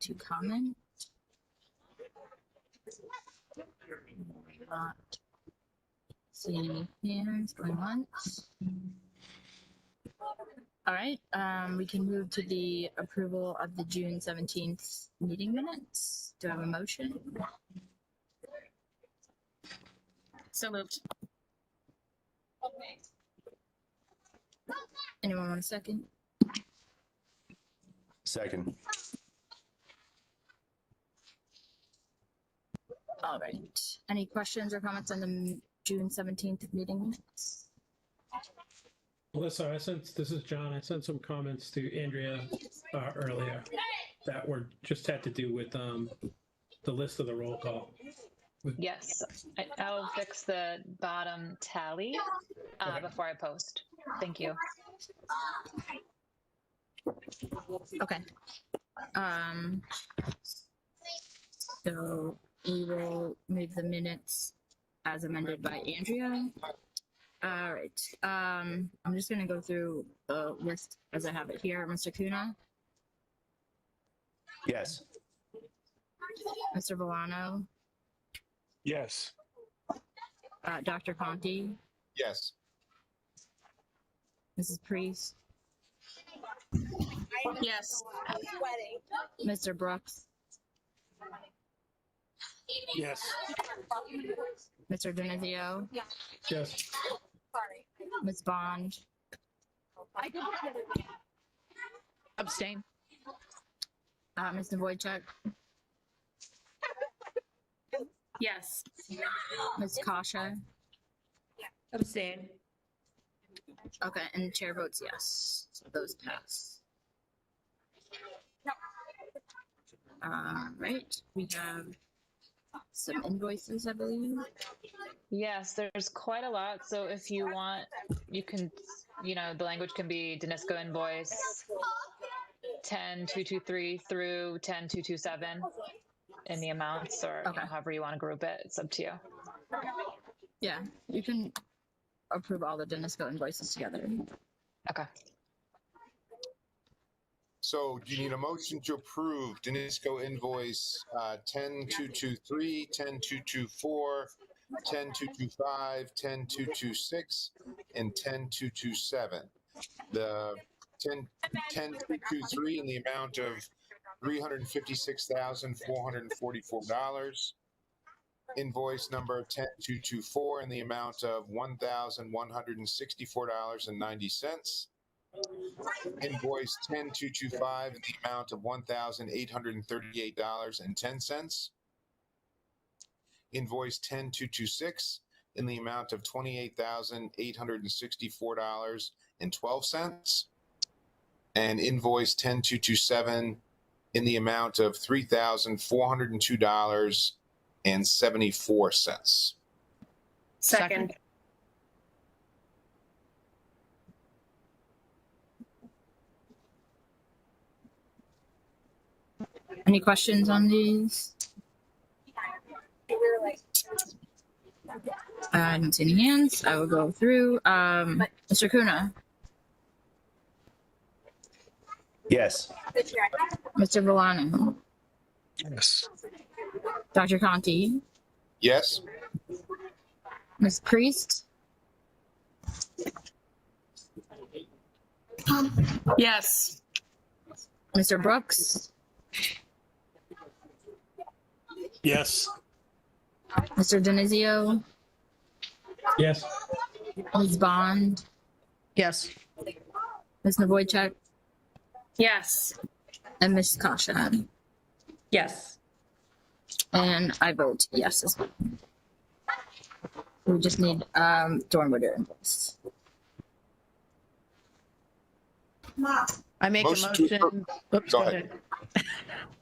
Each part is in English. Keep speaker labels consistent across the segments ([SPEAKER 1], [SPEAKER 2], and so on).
[SPEAKER 1] to comment? Not seeing any hands going once. All right, we can move to the approval of the June 17th meeting minutes. Do I have a motion?
[SPEAKER 2] So moved.
[SPEAKER 1] Anyone want a second?
[SPEAKER 3] Second.
[SPEAKER 1] All right. Any questions or comments on the June 17th meeting minutes?
[SPEAKER 4] Melissa, this is John. I sent some comments to Andrea earlier that were just had to do with the list of the roll call.
[SPEAKER 2] Yes, I'll fix the bottom tally before I post. Thank you.
[SPEAKER 1] Okay. So we will move the minutes as amended by Andrea. All right. I'm just going to go through the list as I have it here. Mr. Kuna,
[SPEAKER 3] Yes.
[SPEAKER 1] Mr. Villano,
[SPEAKER 5] Yes.
[SPEAKER 1] Dr. Conti,
[SPEAKER 5] Yes.
[SPEAKER 1] Mrs. Priest,
[SPEAKER 2] Yes.
[SPEAKER 1] Mr. Brooks,
[SPEAKER 5] Yes.
[SPEAKER 1] Mr. Denizio,
[SPEAKER 4] Yes.
[SPEAKER 1] Ms. Bond,
[SPEAKER 2] Abstain.
[SPEAKER 1] Ms. Wojcik,
[SPEAKER 2] Yes.
[SPEAKER 1] Ms. Kasha.
[SPEAKER 2] Abstain.
[SPEAKER 1] Okay, and the chair votes yes. So those pass. Right, we have some invoices, I believe.
[SPEAKER 2] Yes, there's quite a lot. So if you want, you can, the language can be Danisco invoice 10223 through 10227 in the amounts, or
[SPEAKER 1] Okay.
[SPEAKER 2] however you want to group it. It's up to you.
[SPEAKER 1] Yeah, you can approve all the Danisco invoices together.
[SPEAKER 2] Okay.
[SPEAKER 5] So do you need a motion to approve Danisco invoice 10223, 10224, 10225, 10226, and 10227? The 10223 in the amount of $356,444. Invoice number 10224 in the amount of $1,164.90. Invoice 10225 in the amount of $1,838.10. Invoice 10226 in the amount of $28,864.12. And invoice 10227 in the amount of $3,402.74.
[SPEAKER 2] Second.
[SPEAKER 1] Any questions on these? I don't see any hands. I will go through. Mr. Kuna,
[SPEAKER 3] Yes.
[SPEAKER 1] Mr. Villano,
[SPEAKER 5] Yes.
[SPEAKER 1] Dr. Conti,
[SPEAKER 5] Yes.
[SPEAKER 1] Ms. Priest,
[SPEAKER 2] Yes.
[SPEAKER 1] Mr. Brooks,
[SPEAKER 5] Yes.
[SPEAKER 1] Mr. Denizio,
[SPEAKER 4] Yes.
[SPEAKER 1] Ms. Bond,
[SPEAKER 2] Yes.
[SPEAKER 1] Ms. Wojcik,
[SPEAKER 2] Yes.
[SPEAKER 1] and Ms. Kasha.
[SPEAKER 2] Yes.
[SPEAKER 1] And I vote yes as well. We just need Dornwood invoice.
[SPEAKER 6] I make
[SPEAKER 5] Motion
[SPEAKER 6] a
[SPEAKER 5] to
[SPEAKER 6] motion. Oops,
[SPEAKER 5] Go
[SPEAKER 6] go
[SPEAKER 5] ahead.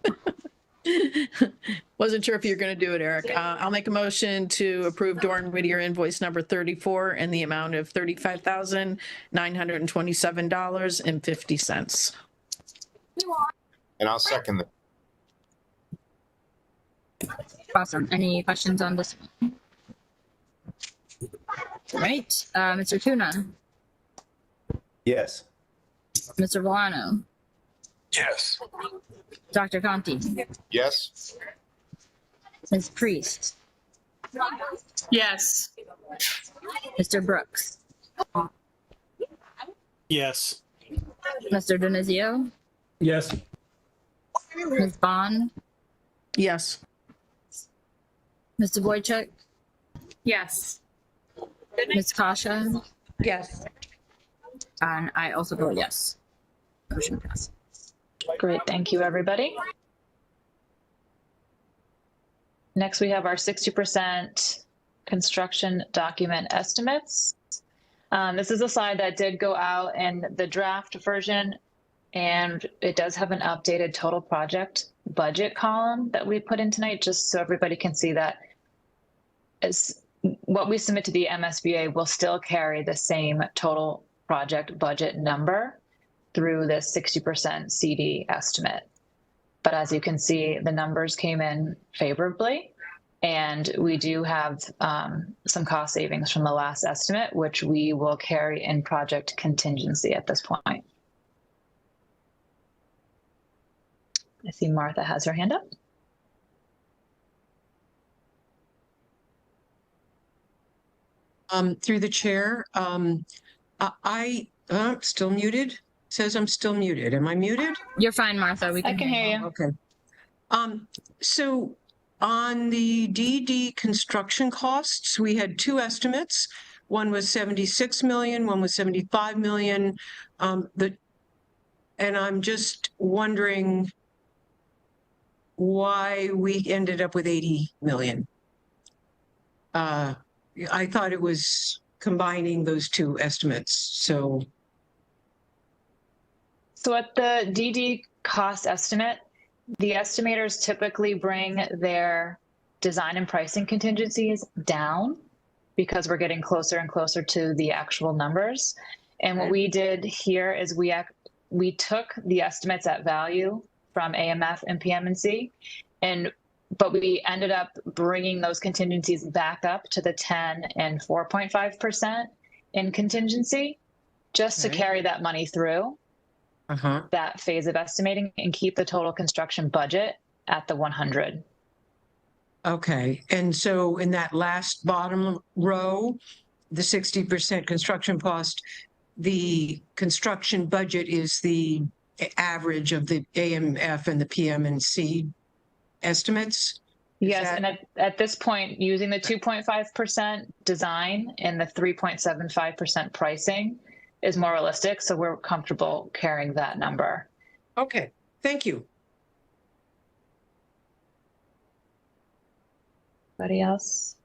[SPEAKER 6] ahead. Wasn't sure if you're going to do it, Eric. I'll make a motion to approve Doran Whittier invoice number 34 in the amount of $35,927.50.
[SPEAKER 5] And I'll second that.
[SPEAKER 1] Awesome. Any questions on this one? All right. Mr. Kuna,
[SPEAKER 3] Yes.
[SPEAKER 1] Mr. Villano,
[SPEAKER 5] Yes.
[SPEAKER 1] Dr. Conti,
[SPEAKER 5] Yes.
[SPEAKER 1] Ms. Priest,
[SPEAKER 6] Yes.
[SPEAKER 1] Mr. Brooks,
[SPEAKER 4] Yes.
[SPEAKER 1] Mr. Denizio,
[SPEAKER 4] Yes.
[SPEAKER 1] Ms. Bond,
[SPEAKER 6] Yes.
[SPEAKER 1] Mr. Boychuk,
[SPEAKER 2] Yes.
[SPEAKER 1] Ms. Kasha,
[SPEAKER 6] Yes.
[SPEAKER 1] and I also vote yes. Motion passes.
[SPEAKER 2] Great. Thank you, everybody. Next, we have our 60% construction document estimates. This is a slide that did go out in the draft version, and it does have an updated total project budget column that we put in tonight, just so everybody can see that as what we submit to the MSBA will still carry the same total project budget number through this 60% CD estimate. But as you can see, the numbers came in favorably, and we do have some cost savings from the last estimate, which we will carry in project contingency at this point. I see Martha has her hand up.
[SPEAKER 7] Through the chair, still muted. Says I'm still muted. Am I muted?
[SPEAKER 1] You're fine, Martha. We
[SPEAKER 2] I can hear you.
[SPEAKER 7] Okay. So on the DD construction costs, we had two estimates. One was 76 million, one was 75 million. And I'm just wondering why we ended up with 80 million. I thought it was combining those two estimates. So
[SPEAKER 2] at the DD cost estimate, the estimators typically bring their design and pricing contingencies down because we're getting closer and closer to the actual numbers. And what we did here is we took the estimates at value from AMF and PM&C, but we ended up bringing those contingencies back up to the 10 and 4.5% in contingency, just to carry that money through that phase of estimating and keep the total construction budget at the 100.
[SPEAKER 7] okay. And so in that last bottom row, the 60% construction cost, the construction budget is the average of the AMF and the PM&C estimates?
[SPEAKER 2] Yes, and at this point, using the 2.5% design and the 3.75% pricing is more realistic, so we're comfortable carrying that number.
[SPEAKER 7] Okay, thank you.
[SPEAKER 2] Anybody else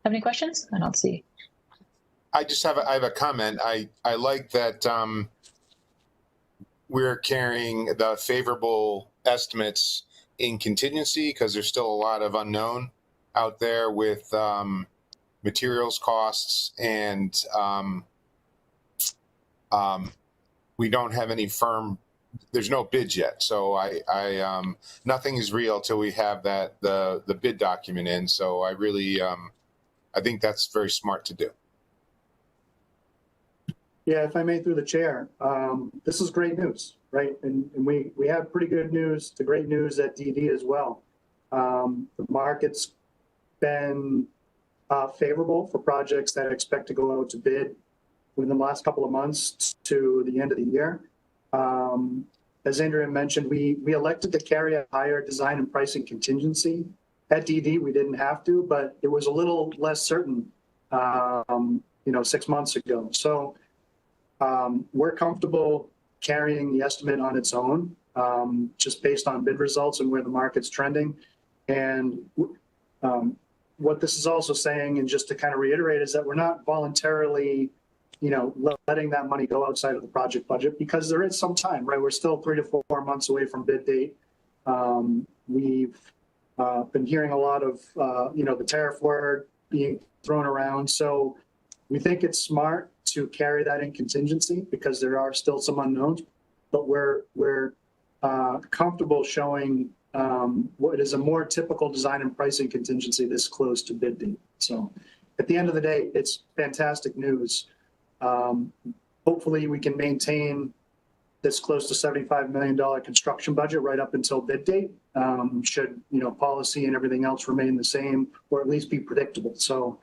[SPEAKER 2] have any questions? I don't see.
[SPEAKER 5] I have a comment. I like that we're carrying the favorable estimates in contingency because there's still a lot of unknown out there with materials costs, and we don't have any firm. There's no bids yet, so nothing is real till we have the bid document in. So I really I think that's very smart to do.
[SPEAKER 8] Yeah, if I may, through the chair, this is great news, right? And we have pretty good news to great news at DD as well. The market's been favorable for projects that expect to go out to bid within the last couple of months to the end of the year. As Andrea mentioned, we elected to carry a higher design and pricing contingency. At DD, we didn't have to, but it was a little less certain, 6 months ago. So we're comfortable carrying the estimate on its own, just based on bid results and where the market's trending. And what this is also saying, and just to kind of reiterate, is that we're not voluntarily, letting that money go outside of the project budget, because there is some time, right? We're still 3 to 4 months away from bid date. We've been hearing a lot of, the tariff word being thrown around. So we think it's smart to carry that in contingency because there are still some unknowns, but we're comfortable showing what is a more typical design and pricing contingency this close to bid date. So at the end of the day, it's fantastic news. Hopefully we can maintain this close to $75 million construction budget right up until bid date, should, policy and everything else remain the same, or at least be predictable. So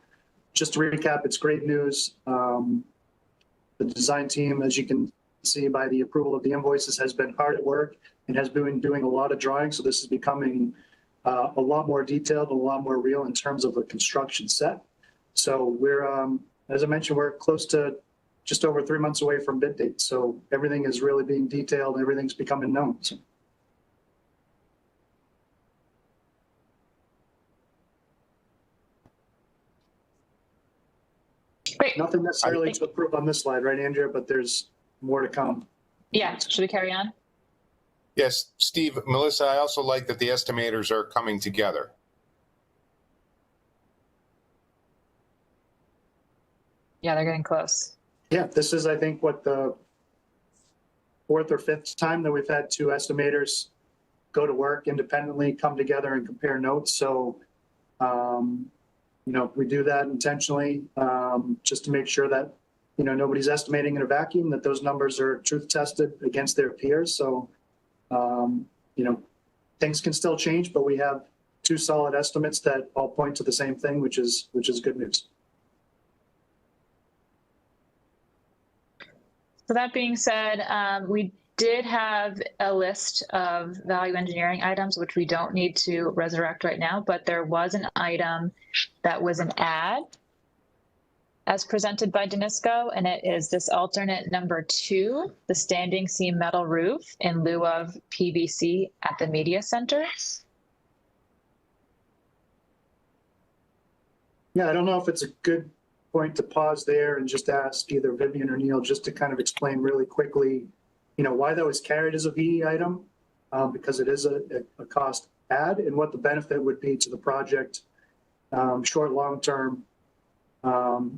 [SPEAKER 8] just to recap, it's great news. The design team, as you can see by the approval of the invoices, has been hard at work and has been doing a lot of drawings. So this is becoming a lot more detailed, and a lot more real in terms of a construction set. So we're, as I mentioned, we're close to just over 3 months away from bid date. So everything is really being detailed. Everything's becoming known. So.
[SPEAKER 2] Great.
[SPEAKER 8] Nothing necessarily to approve on this slide, right, Andrea? But there's more to come.
[SPEAKER 2] Yeah, should we carry on?
[SPEAKER 5] Yes, Steve, Melissa, I also like that the estimators are coming together.
[SPEAKER 2] Yeah, they're getting close.
[SPEAKER 8] Yeah, this is, I think, what, the fourth or fifth time that we've had two estimators go to work independently, come together and compare notes. So, we do that intentionally, just to make sure that, nobody's estimating in a vacuum, that those numbers are truth tested against their peers. So, things can still change, but we have two solid estimates that all point to the same thing, which is good news.
[SPEAKER 2] So that being said, we did have a list of value engineering items, which we don't need to resurrect right now, but there was an item that was an add as presented by Danisco, and it is this alternate number 2, the standing seam metal roof in lieu of PVC at the media center.
[SPEAKER 8] Yeah, I don't know if it's a good point to pause there and just ask either Vivian or Neil just to kind of explain really quickly, why that was carried as a VE item, because it is a cost add, and what the benefit would be to the project, short, long term,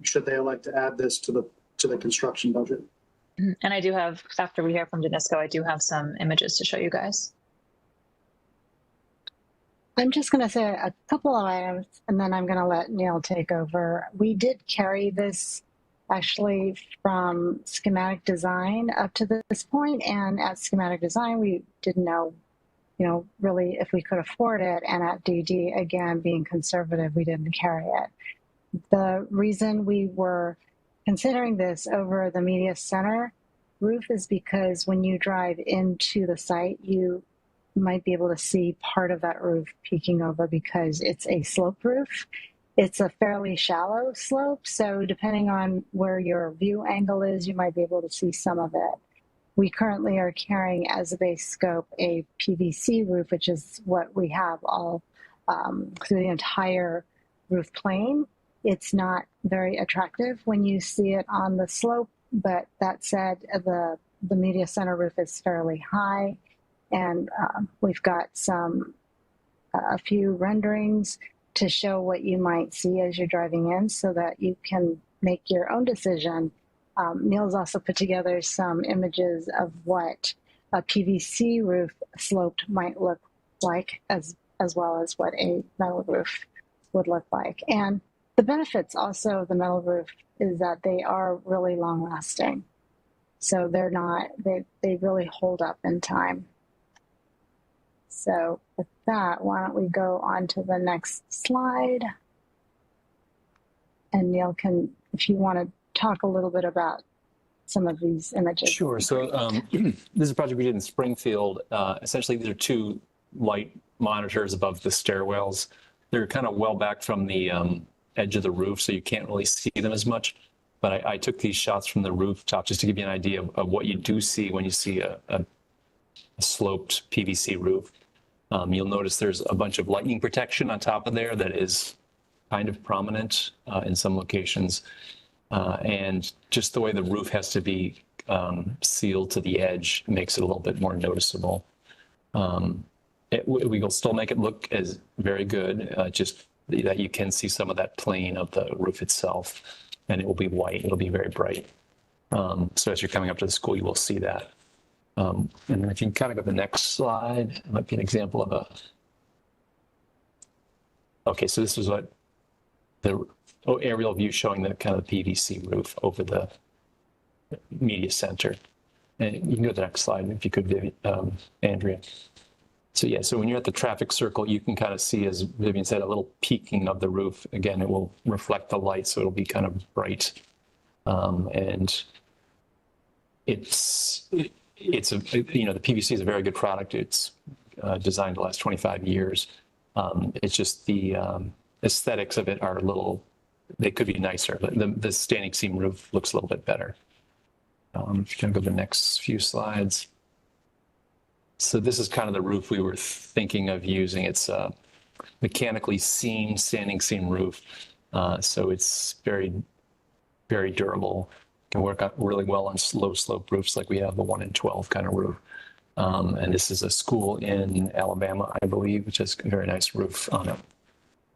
[SPEAKER 8] should they elect to add this to the construction budget.
[SPEAKER 2] And I do have, after we hear from Danisco, I do have some images to show you guys.
[SPEAKER 9] I'm just going to say a couple of items, and then I'm going to let Neil take over. We did carry this actually from schematic design up to this point, and at schematic design, we didn't know, really if we could afford it, and at DD, again, being conservative, we didn't carry it. The reason we were considering this over the media center roof is because when you drive into the site, you might be able to see part of that roof peeking over because it's a slope roof. It's a fairly shallow slope, so depending on where your view angle is, you might be able to see some of it. We currently are carrying as a base scope a PVC roof, which is what we have all through the entire roof plane. It's not very attractive when you see it on the slope, but that said, the media center roof is fairly high. And we've got a few renderings to show what you might see as you're driving in so that you can make your own decision. Neil's also put together some images of what a PVC roof sloped might look like, as well as what a metal roof would look like. And the benefits also of the metal roof is that they are really long lasting. So they really hold up in time. So with that, why don't we go on to the next slide? And Neil can, if you want to talk a little bit about some of these images.
[SPEAKER 10] Sure. So this is a project we did in Springfield. Essentially, these are 2 light monitors above the stairwells. They're kind of well back from the edge of the roof, so you can't really see them as much. But I took these shots from the rooftop just to give you an idea of what you do see when you see a sloped PVC roof. You'll notice there's a bunch of lightning protection on top of there that is kind of prominent in some locations. And just the way the roof has to be sealed to the edge makes it a little bit more noticeable. We will still make it look as very good, just that you can see some of that plane of the roof itself, and it will be white. It'll be very bright. So as you're coming up to the school, you will see that. And then if you can kind of go to the next slide, it might be an example of okay, so this is what the aerial view showing the kind of PVC roof over the media center. and you can go to the next slide if you could, Andrea. So yeah, so when you're at the traffic circle, you can kind of see, as Vivian said, a little peaking of the roof. Again, it will reflect the light, so it'll be kind of bright. And it's the PVC is a very good product. It's designed to last 25 years. It's just the aesthetics of it are a little, they could be nicer, but the standing seam roof looks a little bit better. If you can go to the next few slides. So this is kind of the roof we were thinking of using. It's a mechanically seamed standing seam roof. So it's very, very durable. Can work out really well on slow slope roofs like we have the 1 in 12 kind of roof. And this is a school in Alabama, I believe, which has a very nice roof on it.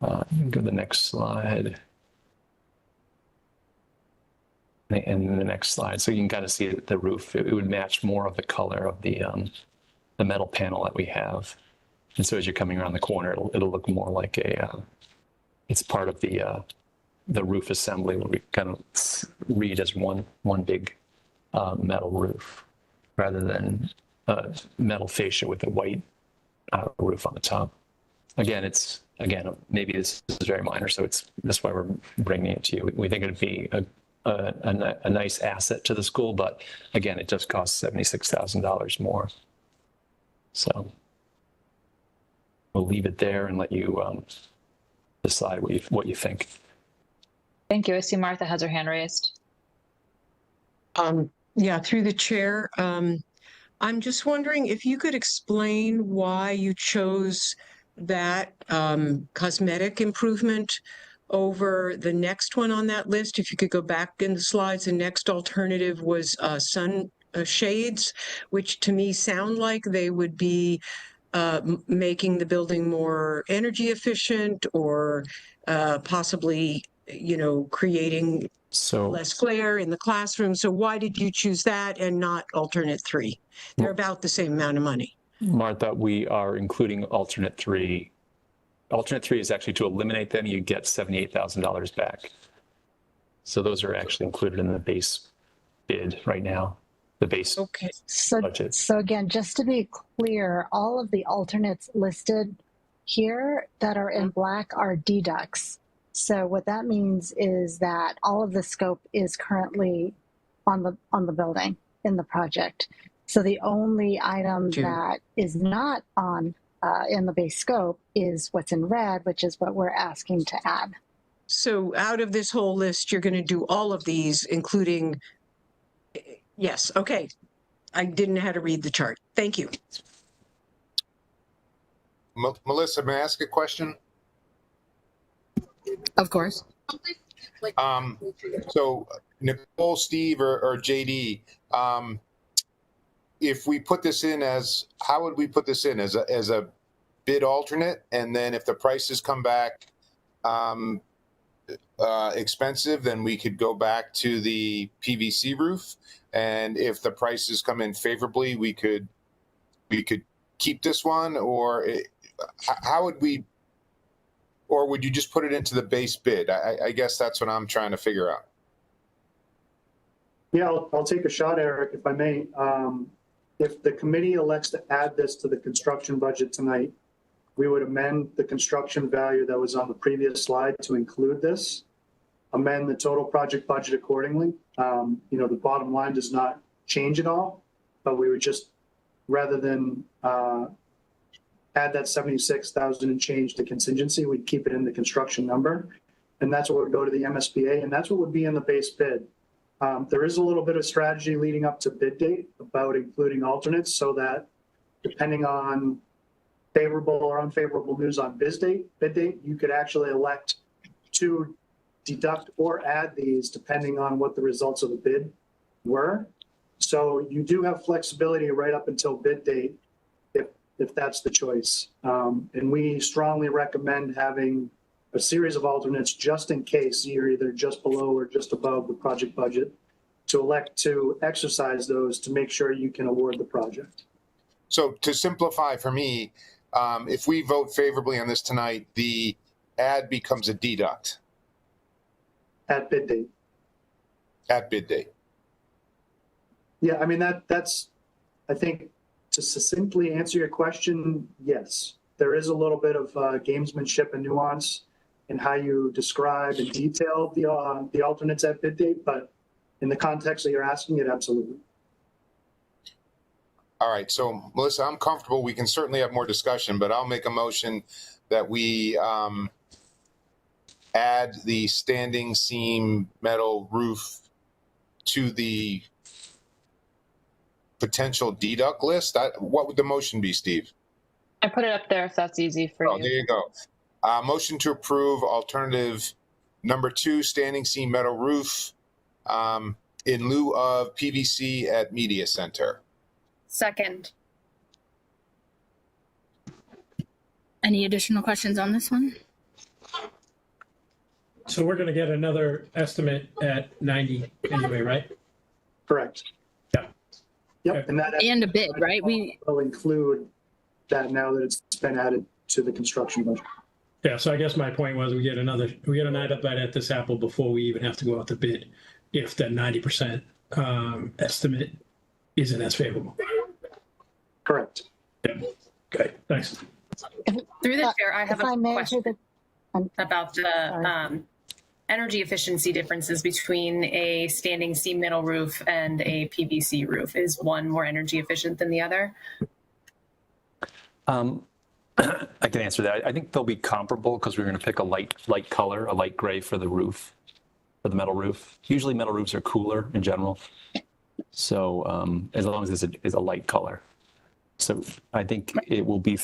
[SPEAKER 10] Go to the next slide. And the next slide. So you can kind of see the roof. It would match more of the color of the metal panel that we have. And so as you're coming around the corner, it'll look more like it's part of the roof assembly, where we kind of read as one big metal roof rather than metal fascia with a white roof on the top. Again, maybe this is very minor, so that's why we're bringing it to you. We think it'd be a nice asset to the school, but again, it just costs $76,000 more. So we'll leave it there and let you decide what you think.
[SPEAKER 2] Thank you. I see Martha has her hand raised.
[SPEAKER 7] Yeah, through the chair. I'm just wondering if you could explain why you chose that cosmetic improvement over the next one on that list. If you could go back in the slides, the next alternative was sun shades, which to me sound like they would be making the building more energy efficient, or possibly, creating less glare in the classroom. So why did you choose that and not alternate 3? They're about the same amount of money.
[SPEAKER 10] Martha, we are including alternate 3. Alternate 3 is actually to eliminate them, you get $78,000 back. So those are actually included in the base bid right now, the base budget.
[SPEAKER 9] So again, just to be clear, all of the alternates listed here that are in black are deducts. So what that means is that all of the scope is currently on the building in the project. So the only item that is not on in the base scope is what's in red, which is what we're asking to add.
[SPEAKER 7] So out of this whole list, you're going to do all of these, including, yes, okay. I didn't know how to read the chart. Thank you.
[SPEAKER 5] Melissa, may I ask a question?
[SPEAKER 1] Of course.
[SPEAKER 5] So Nicole, Steve, or JD, if we put this in how would we put this in as a bid alternate? And then if the prices come back expensive, then we could go back to the PVC roof. And if the prices come in favorably, we could keep this one, or how would we? Or would you just put it into the base bid? I guess that's what I'm trying to figure out.
[SPEAKER 8] Yeah, I'll take a shot, Eric, if I may. If the committee elects to add this to the construction budget tonight, we would amend the construction value that was on the previous slide to include this, amend the total project budget accordingly. The bottom line does not change at all, but we would just, rather than add that 76,000 and change to contingency, we'd keep it in the construction number. And that's what would go to the MSBA, and that's what would be in the base bid. There is a little bit of strategy leading up to bid date about including alternates, so that depending on favorable or unfavorable news on bid date, you could actually elect to deduct or add these depending on what the results of the bid were. So you do have flexibility right up until bid date if that's the choice. And we strongly recommend having a series of alternates just in case you're either just below or just above the project budget, to elect to exercise those to make sure you can award the project.
[SPEAKER 5] So to simplify for me, if we vote favorably on this tonight, the add becomes a deduct.
[SPEAKER 8] At bid date.
[SPEAKER 5] At bid date.
[SPEAKER 8] Yeah, I mean, that's, I think, to succinctly answer your question, yes. There is a little bit of gamesmanship and nuance in how you describe and detail the alternates at bid date, but in the context that you're asking it, absolutely.
[SPEAKER 5] All right, so Melissa, I'm comfortable. We can certainly have more discussion, but I'll make a motion that we add the standing seam metal roof to the potential deduct list. What would the motion be, Steve?
[SPEAKER 2] I put it up there if that's easy for
[SPEAKER 5] Oh,
[SPEAKER 2] you.
[SPEAKER 5] there you go. Motion to approve alternative number 2, standing seam metal roof in lieu of PVC at Media Center.
[SPEAKER 1] Second. Any additional questions on this one?
[SPEAKER 4] So we're going to get another estimate at 90 anyway, right?
[SPEAKER 8] Correct.
[SPEAKER 4] Yeah.
[SPEAKER 8] Yep, and that
[SPEAKER 1] And a bid, right?
[SPEAKER 8] will include that now that it's been added to the construction budget.
[SPEAKER 4] Yeah, so I guess my point was we get an item bite at this apple before we even have to go out to bid if that 90% estimate isn't as favorable.
[SPEAKER 8] Correct.
[SPEAKER 4] Yeah. Okay, thanks.
[SPEAKER 11] Through the chair, I have
[SPEAKER 9] If I
[SPEAKER 11] a
[SPEAKER 9] may,
[SPEAKER 11] question
[SPEAKER 9] through
[SPEAKER 11] about the energy efficiency differences between a standing seam metal roof and a PVC roof. Is one more energy efficient than the other?
[SPEAKER 10] I can answer that. I think they'll be comparable because we're going to pick a light color, a light gray for the roof, for the metal roof. Usually metal roofs are cooler in general. So as long as it's a light color. So I think it will be,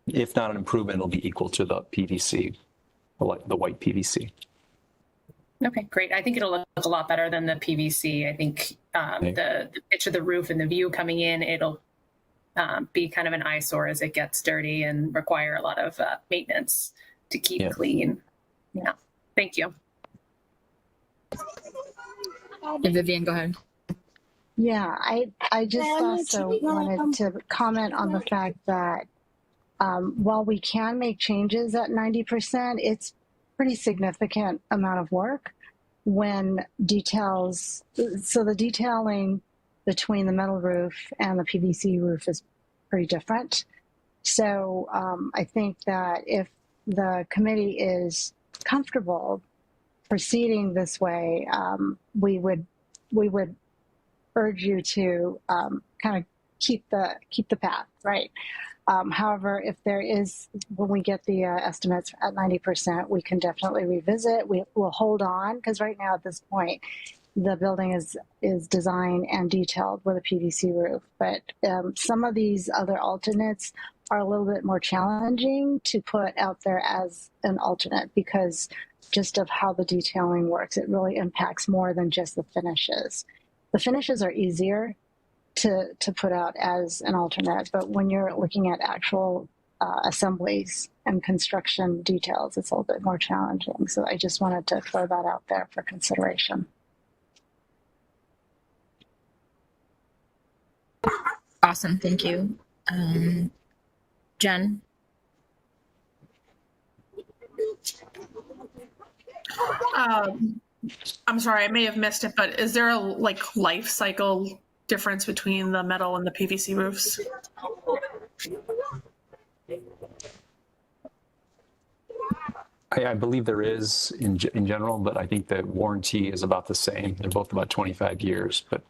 [SPEAKER 10] if not an improvement, it'll be equal to the PVC, the white PVC.
[SPEAKER 11] Okay, great. I think it'll look a lot better than the PVC. I think the pitch of the roof and the view coming in, it'll be kind of an eyesore as it gets dirty and require a lot of maintenance to keep clean. Yeah, thank you.
[SPEAKER 1] Vivian, go ahead.
[SPEAKER 9] Yeah, I just also wanted to comment on the fact that while we can make changes at 90%, it's pretty significant amount of work when details, so the detailing between the metal roof and the PVC roof is pretty different. So I think that if the committee is comfortable proceeding this way, we would urge you to kind of keep the path, right? However, if there is, when we get the estimates at 90%, we can definitely revisit. We'll hold on because right now at this point, the building is designed and detailed with a PVC roof. But some of these other alternates are a little bit more challenging to put out there as an alternate because just of how the detailing works, it really impacts more than just the finishes. The finishes are easier to put out as an alternate, but when you're looking at actual assemblies and construction details, it's a little bit more challenging. So I just wanted to throw that out there for consideration.
[SPEAKER 1] Awesome, thank you. Jen?
[SPEAKER 12] I'm sorry, I may have missed it, but is there a life cycle difference between the metal and the PVC roofs?
[SPEAKER 10] I believe there is in general, but I think the warranty is about the same. They're both about 25 years, but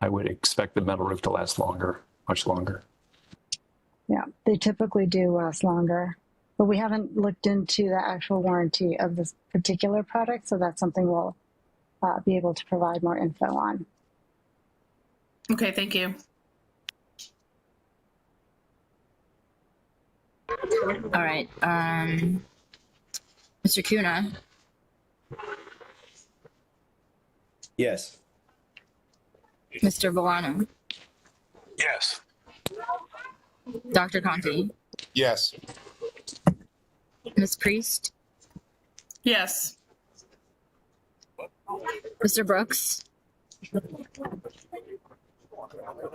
[SPEAKER 10] I would expect the metal roof to last longer, much longer.
[SPEAKER 9] Yeah, they typically do last longer, but we haven't looked into the actual warranty of this particular product, so that's something we'll be able to provide more info on.
[SPEAKER 12] Okay, thank you.
[SPEAKER 1] All right. Mr. Kuna?
[SPEAKER 3] Yes.
[SPEAKER 1] Mr. Villano?
[SPEAKER 3] Yes.
[SPEAKER 1] Dr. Conti?
[SPEAKER 5] Yes.
[SPEAKER 1] Ms. Priest?
[SPEAKER 12] Yes.
[SPEAKER 1] Mr. Brooks?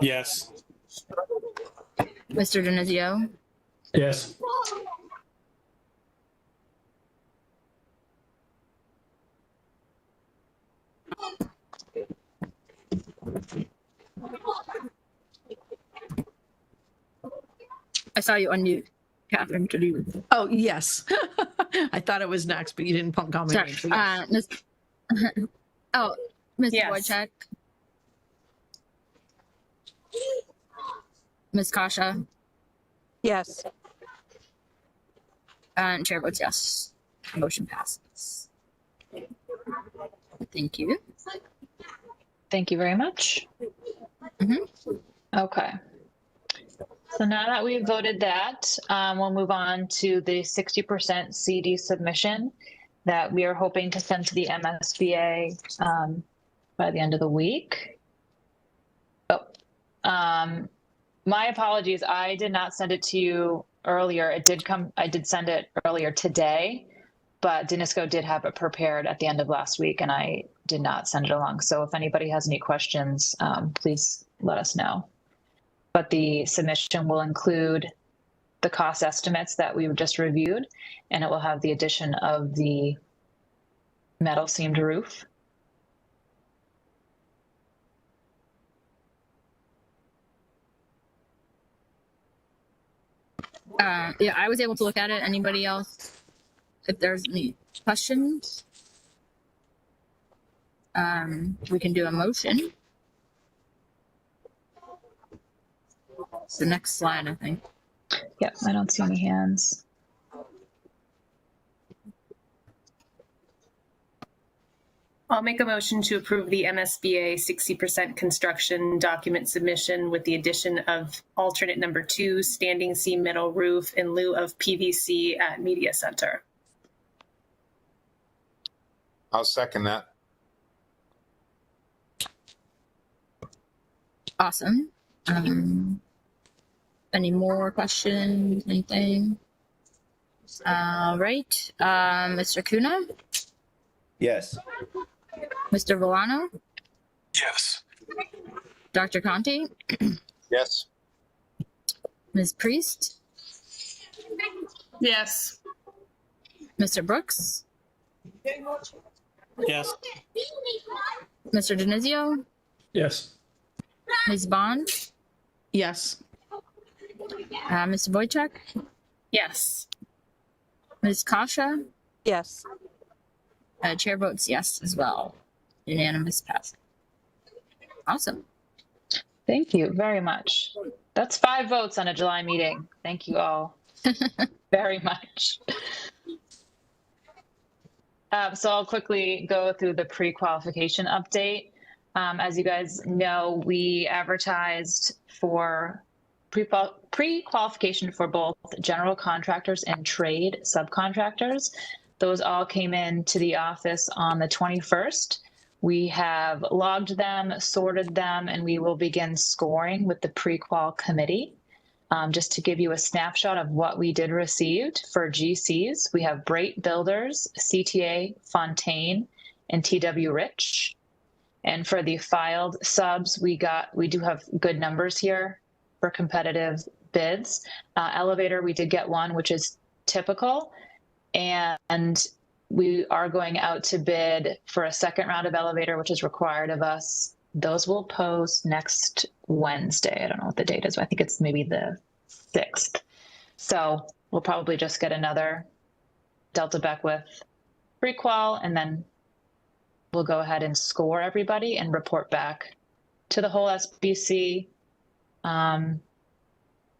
[SPEAKER 4] Yes.
[SPEAKER 1] Mr. Denizio?
[SPEAKER 4] Yes.
[SPEAKER 1] I saw you unmute, Catherine. Did you?
[SPEAKER 6] Oh, yes. I thought it was next, but you didn't call me.
[SPEAKER 1] Sorry.
[SPEAKER 6] name, so yes.
[SPEAKER 1] Miss. Oh, Mr.
[SPEAKER 11] Yes.
[SPEAKER 1] Wojcik. Ms. Kasha.
[SPEAKER 7] Yes.
[SPEAKER 1] And chair votes yes. Motion passes. Thank you.
[SPEAKER 2] Thank you very much.
[SPEAKER 1] Mhm.
[SPEAKER 2] Okay. So now that we've voted that, we'll move on to the 60% CD submission that we are hoping to send to the MSBA by the end of the week. Oh, my apologies. I did not send it to you earlier. It did come. I did send it earlier today, but Danisco did have it prepared at the end of last week, and I did not send it along. So if anybody has any questions, please let us know. But the submission will include the cost estimates that we just reviewed, and it will have the addition of the metal seamed roof.
[SPEAKER 1] Yeah, I was able to look at it. Anybody else? If there's any questions, we can do a motion. It's the next slide, I think.
[SPEAKER 2] Yep, I don't see any hands.
[SPEAKER 11] I'll make a motion to approve the MSBA 60% construction document submission with the addition of alternate number 2, standing seam metal roof in lieu of PVC at Media Center.
[SPEAKER 5] I'll second that.
[SPEAKER 1] Awesome. Any more questions? Anything? All right. Mr. Kuna?
[SPEAKER 3] Yes.
[SPEAKER 1] Mr. Volano?
[SPEAKER 3] Yes.
[SPEAKER 1] Dr. Conti?
[SPEAKER 5] Yes.
[SPEAKER 1] Ms. Priest?
[SPEAKER 12] Yes.
[SPEAKER 1] Mr. Brooks?
[SPEAKER 4] Yes.
[SPEAKER 1] Mr. Denizio?
[SPEAKER 4] Yes.
[SPEAKER 1] Ms. Bond?
[SPEAKER 6] Yes.
[SPEAKER 1] Mr. Wojcik?
[SPEAKER 11] Yes.
[SPEAKER 1] Ms. Kasha?
[SPEAKER 7] Yes.
[SPEAKER 1] Chair votes yes as well. Unanimous pass. Awesome.
[SPEAKER 2] Thank you very much. That's 5 votes on a July meeting. Thank you all very much. So I'll quickly go through the pre-qualification update. As you guys know, we advertised for pre-qualification for both general contractors and trade subcontractors. Those all came in to the office on the 21st. We have logged them, sorted them, and we will begin scoring with the pre-qual committee. Just to give you a snapshot of what we did receive for GCs, we have Brait Builders, CTA, Fontaine, and TW Rich. And for the filed subs, we do have good numbers here for competitive bids. Elevator, we did get one, which is typical. And we are going out to bid for a second round of elevator, which is required of us. Those will post next Wednesday. I don't know what the date is, but I think it's maybe the 6th. So we'll probably just get another Delta Beckwith pre-qual, and then we'll go ahead and score everybody and report back to the whole SBC.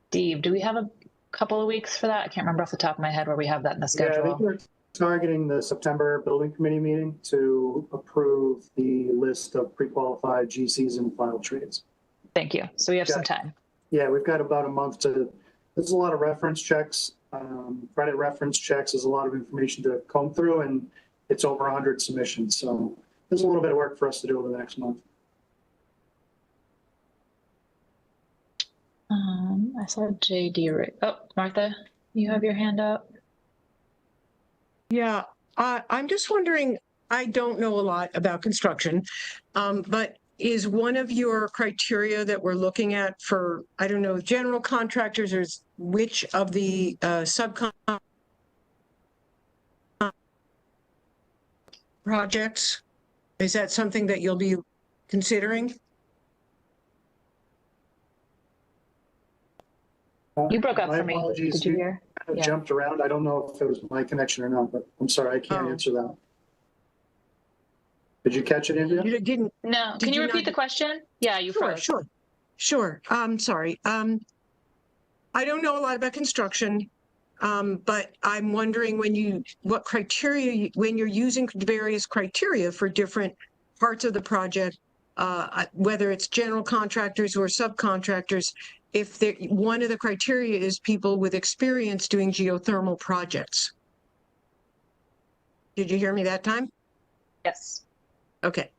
[SPEAKER 2] Steve, do we have a couple of weeks for that? I can't remember off the top of my head where we have that in the
[SPEAKER 8] Yeah, I
[SPEAKER 2] schedule.
[SPEAKER 8] think we're targeting the September building committee meeting to approve the list of pre-qualified GCs and final trades.
[SPEAKER 2] Thank you. So we have some time.
[SPEAKER 8] Yeah, we've got about a month to, there's a lot of reference checks, credit reference checks. There's a lot of information to comb through, and it's over 100 submissions. So there's a little bit of work for us to do over the next month.
[SPEAKER 2] I saw JD. Oh, Martha, you have your hand up.
[SPEAKER 7] Yeah, I'm just wondering, I don't know a lot about construction, but is one of your criteria that we're looking at for, I don't know, general contractors, or which of the subcon projects? Is that something that you'll be considering?
[SPEAKER 2] You broke up
[SPEAKER 8] My
[SPEAKER 2] for me.
[SPEAKER 8] apologies.
[SPEAKER 2] Did you hear?
[SPEAKER 8] I
[SPEAKER 2] Yeah.
[SPEAKER 8] jumped around. I don't know if it was my connection or not, but I'm sorry, I can't
[SPEAKER 7] Oh.
[SPEAKER 8] answer that. Did you catch it, Andrea?
[SPEAKER 7] You didn't,
[SPEAKER 2] No,
[SPEAKER 7] Did
[SPEAKER 2] can you
[SPEAKER 7] you
[SPEAKER 2] repeat
[SPEAKER 7] not-
[SPEAKER 2] the question? Yeah, you
[SPEAKER 7] sure,
[SPEAKER 2] froze.
[SPEAKER 7] sure. Sorry. I don't know a lot about construction, but I'm wondering what criteria, when you're using various criteria for different parts of the project, whether it's general contractors or subcontractors, if one of the criteria is people with experience doing geothermal projects. Did you hear me that time?
[SPEAKER 2] Yes.
[SPEAKER 7] Okay.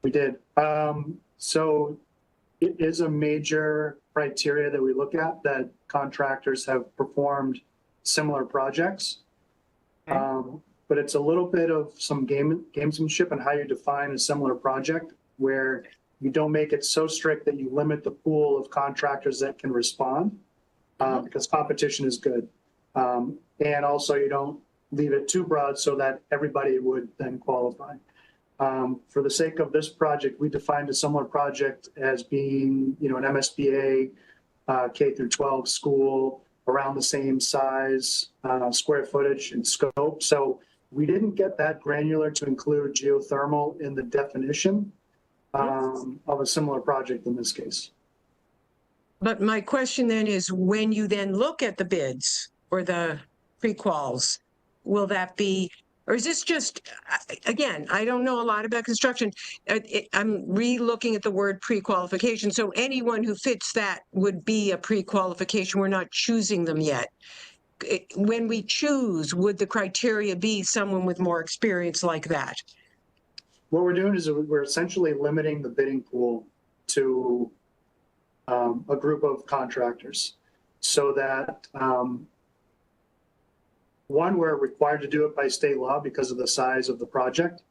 [SPEAKER 8] We did. So it is a major criteria that we look at, that contractors have performed similar projects.
[SPEAKER 7] Okay.
[SPEAKER 8] But it's a little bit of some gamesmanship in how you define a similar project, where you don't make it so strict that you limit the pool of contractors that can respond, because competition is good. And also you don't leave it too broad so that everybody would then qualify. For the sake of this project, we defined a similar project as being, an MSBA K through 12 school around the same size, square footage and scope. So we didn't get that granular to include geothermal in the definition of a similar project in this case.
[SPEAKER 7] But my question then is, when you then look at the bids or the pre-quals, will that be, or is this just, again, I don't know a lot about construction. I'm re-looking at the word pre-qualification. So anyone who fits that would be a pre-qualification. We're not choosing them yet. When we choose, would the criteria be someone with more experience like that?
[SPEAKER 8] What we're doing is we're essentially limiting the bidding pool to a group of contractors, so that one, we're required to do it by state law because of the size of the project.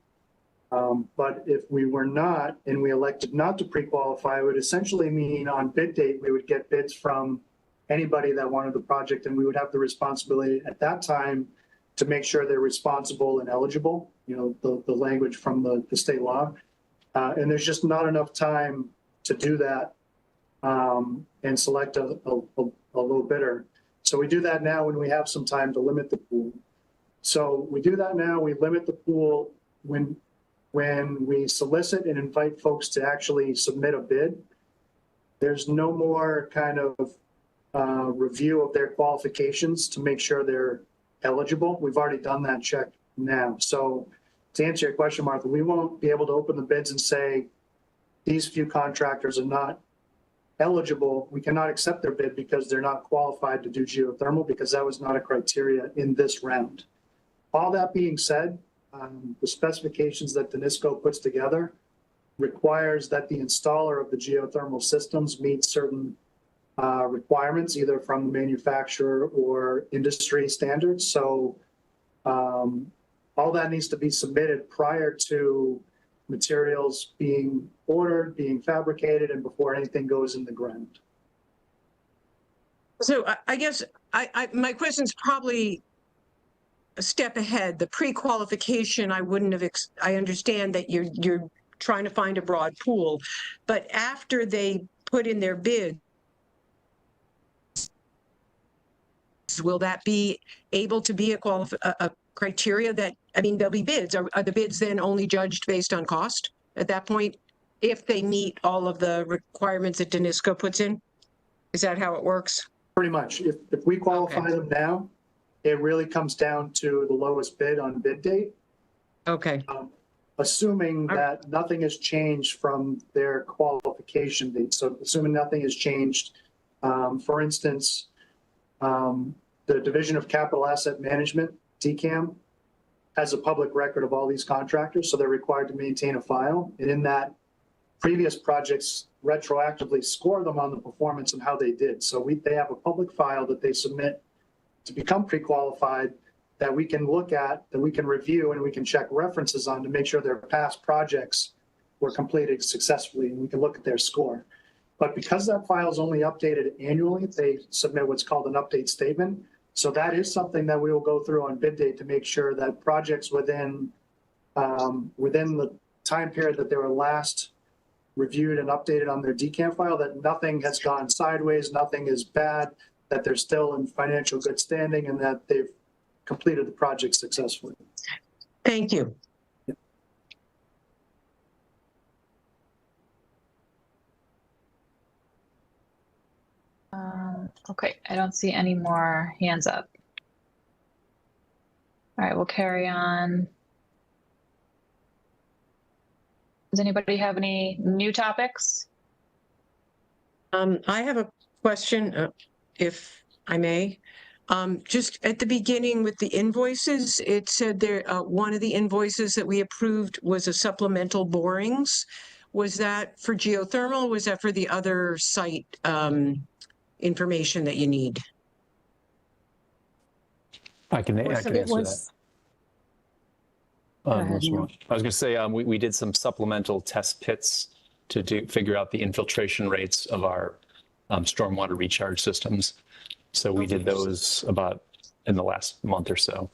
[SPEAKER 8] But if we were not, and we elected not to pre-qualify, it would essentially mean on bid date, we would get bids from anybody that wanted the project, and we would have the responsibility at that time to make sure they're responsible and eligible, the language from the state law. And there's just not enough time to do that and select a low bidder. So we do that now when we have some time to limit the pool. So we do that now, we limit the pool when we solicit and invite folks to actually submit a bid. There's no more kind of review of their qualifications to make sure they're eligible. We've already done that check now. So to answer your question, Martha, we won't be able to open the bids and say, these few contractors are not eligible. We cannot accept their bid because they're not qualified to do geothermal, because that was not a criteria in this round. All that being said, the specifications that Danisco puts together requires that the installer of the geothermal systems meet certain requirements, either from the manufacturer or industry standards. So all that needs to be submitted prior to materials being ordered, being fabricated, and before anything goes in the ground.
[SPEAKER 7] So I guess my question's probably a step ahead. The pre-qualification, I wouldn't have, I understand that you're trying to find a broad pool, but after they put in their bid, will that be able to be a criteria that, there'll be bids. Are the bids then only judged based on cost at that point, if they meet all of the requirements that Danisco puts in? Is that how it works?
[SPEAKER 8] Pretty much. If we qualify them now, it really comes down to the lowest bid on bid date.
[SPEAKER 7] Okay.
[SPEAKER 8] Assuming that nothing has changed from their qualification date. So assuming nothing has changed, for instance, the Division of Capital Asset Management, DCAM, has a public record of all these contractors, so they're required to maintain a file. And in that, previous projects retroactively score them on the performance and how they did. So they have a public file that they submit to become pre-qualified, that we can look at, that we can review, and we can check references on to make sure their past projects were completed successfully, and we can look at their score. But because that file is only updated annually, they submit what's called an update statement. So that is something that we will go through on bid date to make sure that projects within the time period that they were last reviewed and updated on their decant file, that nothing has gone sideways, nothing is bad, that they're still in financial good standing, and that they've completed the project successfully.
[SPEAKER 7] Thank you.
[SPEAKER 2] Okay, I don't see any more hands up. All right, we'll carry on. Does anybody have any new topics?
[SPEAKER 7] I have a question, if I may. Just at the beginning with the invoices, it said there, one of the invoices that we approved was a supplemental borings. Was that for geothermal? Or was that for the other site information that you need?
[SPEAKER 10] I can
[SPEAKER 9] It
[SPEAKER 10] answer that.
[SPEAKER 9] was- Go ahead,
[SPEAKER 10] Unless you
[SPEAKER 9] Neil.
[SPEAKER 10] want. I was going to say, we did some supplemental test pits to figure out the infiltration rates of our stormwater recharge systems. So we did those about in the last month or so.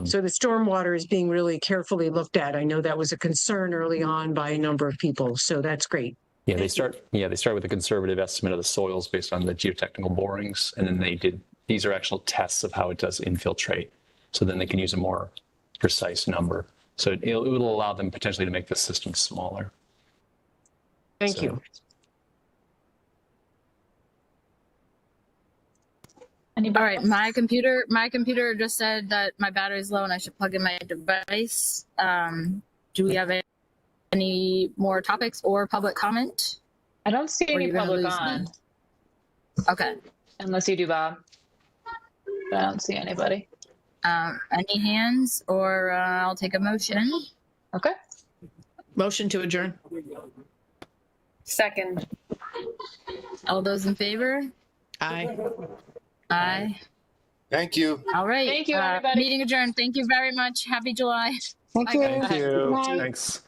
[SPEAKER 7] So the stormwater is being really carefully looked at. I know that was a concern early on by a number of people, so that's great.
[SPEAKER 10] Yeah, they start with a conservative estimate of the soils based on the geotechnical borings, and then these are actual tests of how it does infiltrate. So then they can use a more precise number. So it will allow them potentially to make the system smaller.
[SPEAKER 7] Thank
[SPEAKER 10] So-
[SPEAKER 7] you.
[SPEAKER 2] Anybody?
[SPEAKER 1] All right, my computer just said that my battery's low and I should plug in my device. Do we have any more topics or public comment?
[SPEAKER 2] I don't see
[SPEAKER 1] Or
[SPEAKER 2] any
[SPEAKER 1] you're gonna
[SPEAKER 2] public
[SPEAKER 1] lose me.
[SPEAKER 2] on,
[SPEAKER 1] Okay.
[SPEAKER 2] unless you do, Bob. But I don't see anybody.
[SPEAKER 1] Any hands or I'll take a motion.
[SPEAKER 2] Okay.
[SPEAKER 6] Motion to adjourn.
[SPEAKER 11] Second.
[SPEAKER 1] All those in favor?
[SPEAKER 6] Aye.
[SPEAKER 1] Aye.
[SPEAKER 5] Thank you.
[SPEAKER 1] All right.
[SPEAKER 2] Thank you, everybody.
[SPEAKER 1] Meeting adjourned. Thank you very much. Happy July.
[SPEAKER 9] Thank
[SPEAKER 1] Bye,
[SPEAKER 9] you.
[SPEAKER 1] guys.
[SPEAKER 10] Thank you.
[SPEAKER 9] Good night.
[SPEAKER 10] Thanks.